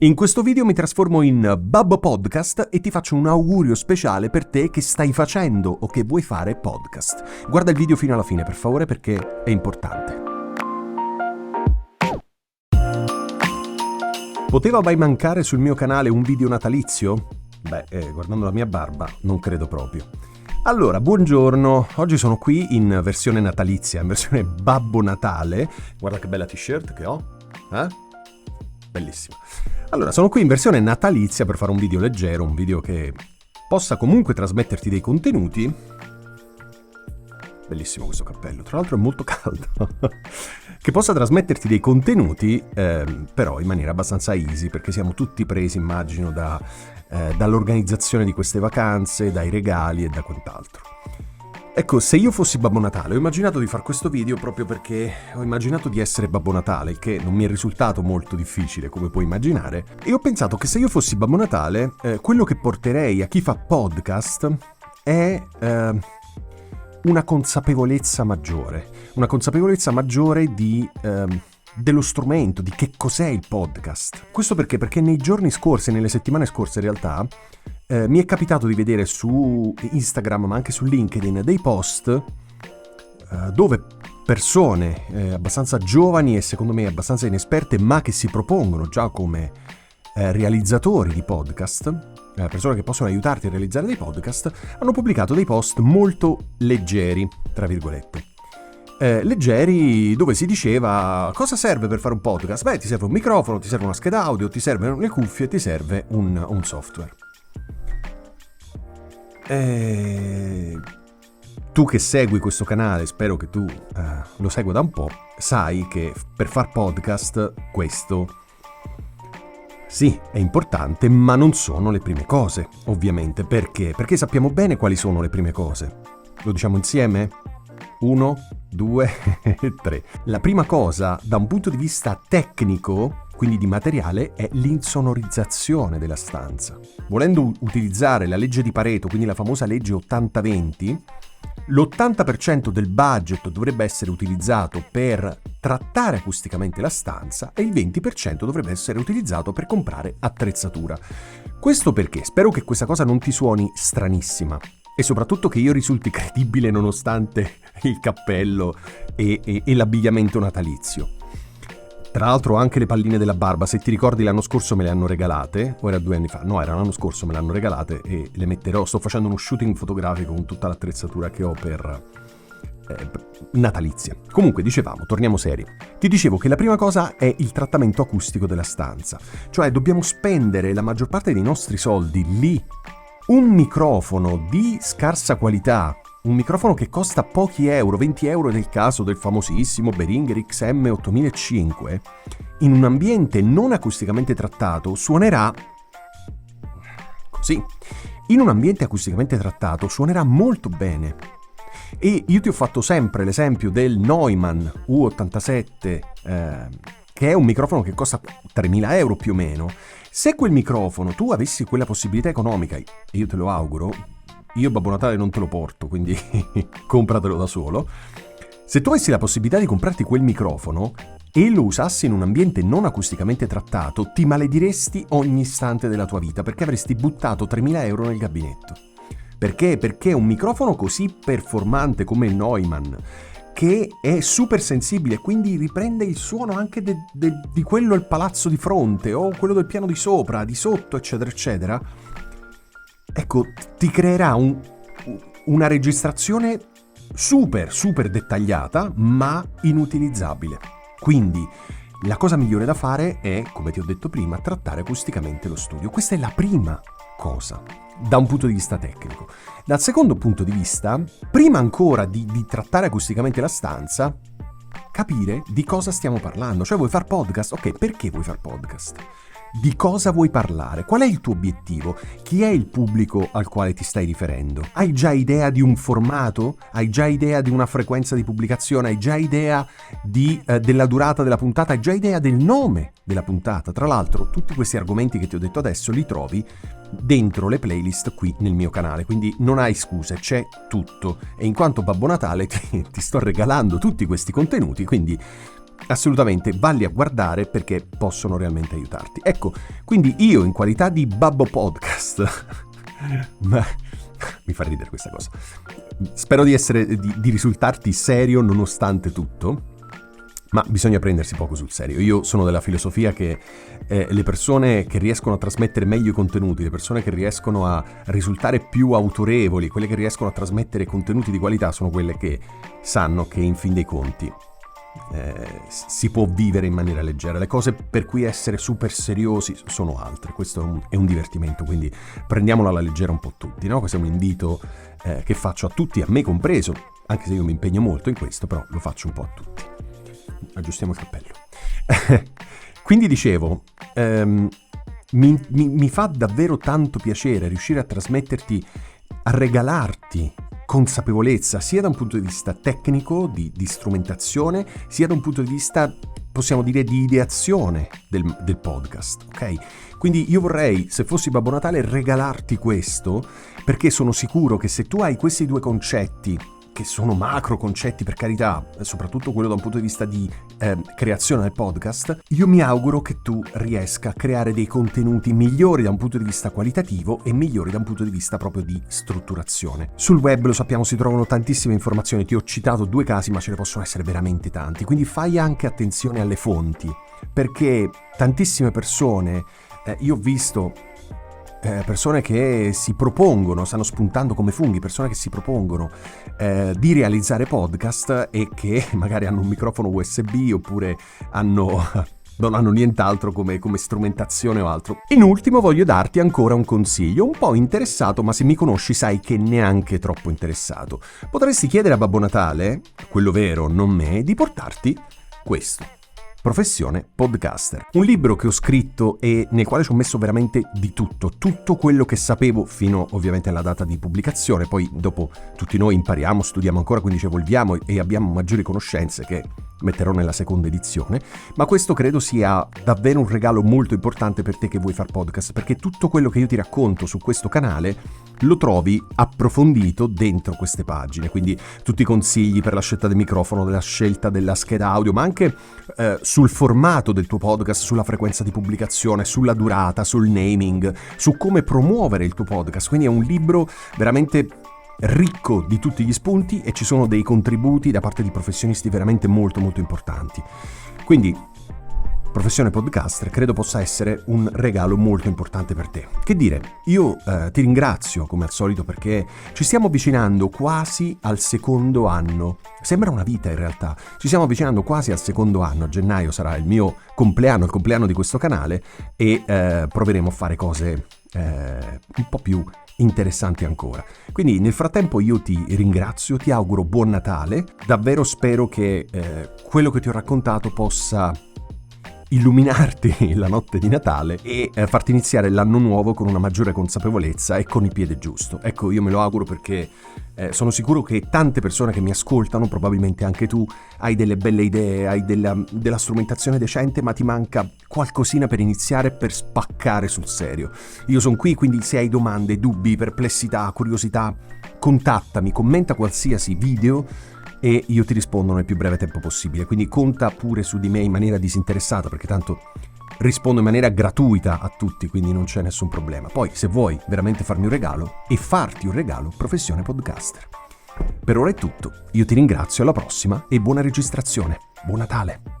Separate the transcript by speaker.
Speaker 1: In questo video mi trasformo in Babbo Podcast e ti faccio un augurio speciale per te che stai facendo o che vuoi fare podcast. Guarda il video fino alla fine, per favore, perché è importante. Poteva mai mancare sul mio canale un video natalizio? Guardando la mia barba, non credo proprio. Allora, buongiorno, oggi sono qui in versione natalizia, in versione Babbo Natale. Guarda che bella t-shirt che ho, Bellissima. Allora, sono qui in versione natalizia per fare un video leggero, un video che possa comunque trasmetterti dei contenuti. Bellissimo questo cappello, tra l'altro è molto caldo. Che possa trasmetterti dei contenuti, però in maniera abbastanza easy, perché siamo tutti presi, immagino, dall'organizzazione di queste vacanze, dai regali e da quant'altro. Ecco, se io fossi Babbo Natale, ho immaginato di fare questo video proprio perché ho immaginato di essere Babbo Natale, il che non mi è risultato molto difficile, come puoi immaginare, e ho pensato che se io fossi Babbo Natale, quello che porterei a chi fa podcast è una consapevolezza maggiore dello strumento, di che cos'è il podcast. Questo perché nei giorni scorsi, nelle settimane scorse in realtà, mi è capitato di vedere su Instagram, ma anche su LinkedIn, dei post dove persone abbastanza giovani e secondo me abbastanza inesperte, ma che si propongono già come realizzatori di podcast, persone che possono aiutarti a realizzare dei podcast, hanno pubblicato dei post molto leggeri, tra virgolette. Leggeri, dove si diceva cosa serve per fare un podcast? Ti serve un microfono, ti serve una scheda audio, ti servono le cuffie, ti serve un software. Tu che segui questo canale, spero che tu lo segua da un po', sai che per far podcast questo sì, è importante, ma non sono le prime cose, ovviamente. Perché? Perché sappiamo bene quali sono le prime cose. Lo diciamo insieme? 1, 2, 3. La prima cosa, da un punto di vista tecnico, quindi di materiale, è l'insonorizzazione della stanza. Volendo utilizzare la legge di Pareto, quindi la famosa legge 80-20, l'80% del budget dovrebbe essere utilizzato per trattare acusticamente la stanza e il 20% dovrebbe essere utilizzato per comprare attrezzatura. Questo perché? Spero che questa cosa non ti suoni stranissima e soprattutto che io risulti credibile nonostante il cappello e l'abbigliamento natalizio. Tra l'altro anche le palline della barba, se ti ricordi l'anno scorso me le hanno regalate, o era 2 anni fa? No, era l'anno scorso, me le hanno regalate e le metterò, sto facendo uno shooting fotografico con tutta l'attrezzatura che ho per natalizia. Comunque, dicevamo, torniamo seri. Ti dicevo che la prima cosa è il trattamento acustico della stanza, cioè dobbiamo spendere la maggior parte dei nostri soldi lì. Un microfono di scarsa qualità, un microfono che costa pochi euro, 20 euro nel caso del famosissimo Behringer XM 8005, in un ambiente non acusticamente trattato suonerà così. In un ambiente acusticamente trattato suonerà molto bene. E io ti ho fatto sempre l'esempio del Neumann U87, che è un microfono che costa 3.000 euro più o meno. Se quel microfono tu avessi quella possibilità economica, e io te lo auguro, io Babbo Natale non te lo porto, quindi compratelo da solo. Se tu avessi la possibilità di comprarti quel microfono e lo usassi in un ambiente non acusticamente trattato, ti malediresti ogni istante della tua vita perché avresti buttato 3.000 euro nel gabinetto. Perché? Perché un microfono così performante come il Neumann, che è super sensibile, quindi riprende il suono anche di quello al palazzo di fronte o quello del piano di sopra, di sotto, eccetera, eccetera, ecco, ti creerà una registrazione super, super dettagliata, ma inutilizzabile. Quindi la cosa migliore da fare è, come ti ho detto prima, trattare acusticamente lo studio. Questa è la prima cosa, da un punto di vista tecnico. Dal secondo punto di vista, prima ancora di trattare acusticamente la stanza, capire di cosa stiamo parlando. Cioè, vuoi far podcast? Ok, perché vuoi far podcast? Di cosa vuoi parlare? Qual è il tuo obiettivo? Chi è il pubblico al quale ti stai riferendo? Hai già idea di un formato? Hai già idea di una frequenza di pubblicazione? Hai già idea della durata della puntata? Hai già idea del nome della puntata? Tra l'altro, tutti questi argomenti che ti ho detto adesso li trovi dentro le playlist qui nel mio canale, quindi non hai scuse, c'è tutto. E in quanto Babbo Natale ti sto regalando tutti questi contenuti, quindi assolutamente valli a guardare perché possono realmente aiutarti. Ecco, quindi io in qualità di Babbo Podcast, ma mi fa ridere questa cosa, spero di risultarti serio nonostante tutto, ma bisogna prendersi poco sul serio. Io sono della filosofia che le persone che riescono a trasmettere meglio i contenuti, le persone che riescono a risultare più autorevoli, quelle che riescono a trasmettere contenuti di qualità, sono quelle che sanno che in fin dei conti si può vivere in maniera leggera. Le cose per cui essere super seriosi sono altre. Questo è un divertimento, quindi prendiamolo alla leggera un po' tutti, no? Questo è un invito che faccio a tutti, a me compreso, anche se io mi impegno molto in questo, però lo faccio un po' a tutti. Aggiustiamo il cappello. Quindi dicevo, mi fa davvero tanto piacere riuscire a trasmetterti, a regalarti consapevolezza, sia da un punto di vista tecnico, di strumentazione, sia da un punto di vista, possiamo dire, di ideazione del podcast, ok? Quindi io vorrei, se fossi Babbo Natale, regalarti questo, perché sono sicuro che se tu hai questi due concetti, che sono macro concetti per carità, soprattutto quello da un punto di vista di creazione del podcast, io mi auguro che tu riesca a creare dei contenuti migliori da un punto di vista qualitativo e migliori da un punto di vista proprio di strutturazione. Sul web, lo sappiamo, si trovano tantissime informazioni, ti ho citato 2 casi, ma ce ne possono essere veramente tanti, quindi fai anche attenzione alle fonti, perché tantissime persone, io ho visto persone che si propongono, stanno spuntando come funghi, persone che si propongono di realizzare podcast e che magari hanno un microfono USB oppure non hanno nient'altro come strumentazione o altro. In ultimo voglio darti ancora un consiglio, un po' interessato, ma se mi conosci sai che neanche troppo interessato. Potresti chiedere a Babbo Natale, quello vero, non me, di portarti questo. Professione podcaster. Un libro che ho scritto e nel quale ci ho messo veramente di tutto quello che sapevo fino ovviamente alla data di pubblicazione. Poi dopo tutti noi impariamo, studiamo ancora, quindi ci evolviamo e abbiamo maggiori conoscenze che metterò nella seconda edizione, ma questo credo sia davvero un regalo molto importante per te che vuoi far podcast, perché tutto quello che io ti racconto su questo canale lo trovi approfondito dentro queste pagine, quindi tutti i consigli per la scelta del microfono, della scelta della scheda audio, ma anche sul formato del tuo podcast, sulla frequenza di pubblicazione, sulla durata, sul naming, su come promuovere il tuo podcast. Quindi è un libro veramente ricco di tutti gli spunti e ci sono dei contributi da parte di professionisti veramente molto importanti. Quindi Professione podcaster credo possa essere un regalo molto importante per te. Che dire, io ti ringrazio come al solito perché ci stiamo avvicinando quasi al secondo anno. Sembra una vita in realtà. Ci stiamo avvicinando quasi al secondo anno. A gennaio sarà il mio compleanno, il compleanno di questo canale e proveremo a fare cose un po' più interessanti ancora. Quindi nel frattempo io ti ringrazio, ti auguro buon Natale, davvero spero che quello che ti ho raccontato possa illuminarti la notte di Natale e farti iniziare l'anno nuovo con una maggiore consapevolezza e con il piede giusto. Ecco, io me lo auguro perché sono sicuro che tante persone che mi ascoltano, probabilmente anche tu, hai delle belle idee, hai della strumentazione decente, ma ti manca qualcosina per iniziare, per spaccare sul serio. Io sono qui, quindi se hai domande, dubbi, perplessità, curiosità, contattami, commenta qualsiasi video e io ti rispondo nel più breve tempo possibile. Quindi conta pure su di me in maniera disinteressata, perché tanto rispondo in maniera gratuita a tutti, quindi non c'è nessun problema. Poi se vuoi veramente farmi un regalo e farti un regalo, Professione podcaster. Per ora è tutto, io ti ringrazio, alla prossima e buona registrazione. Buon Natale!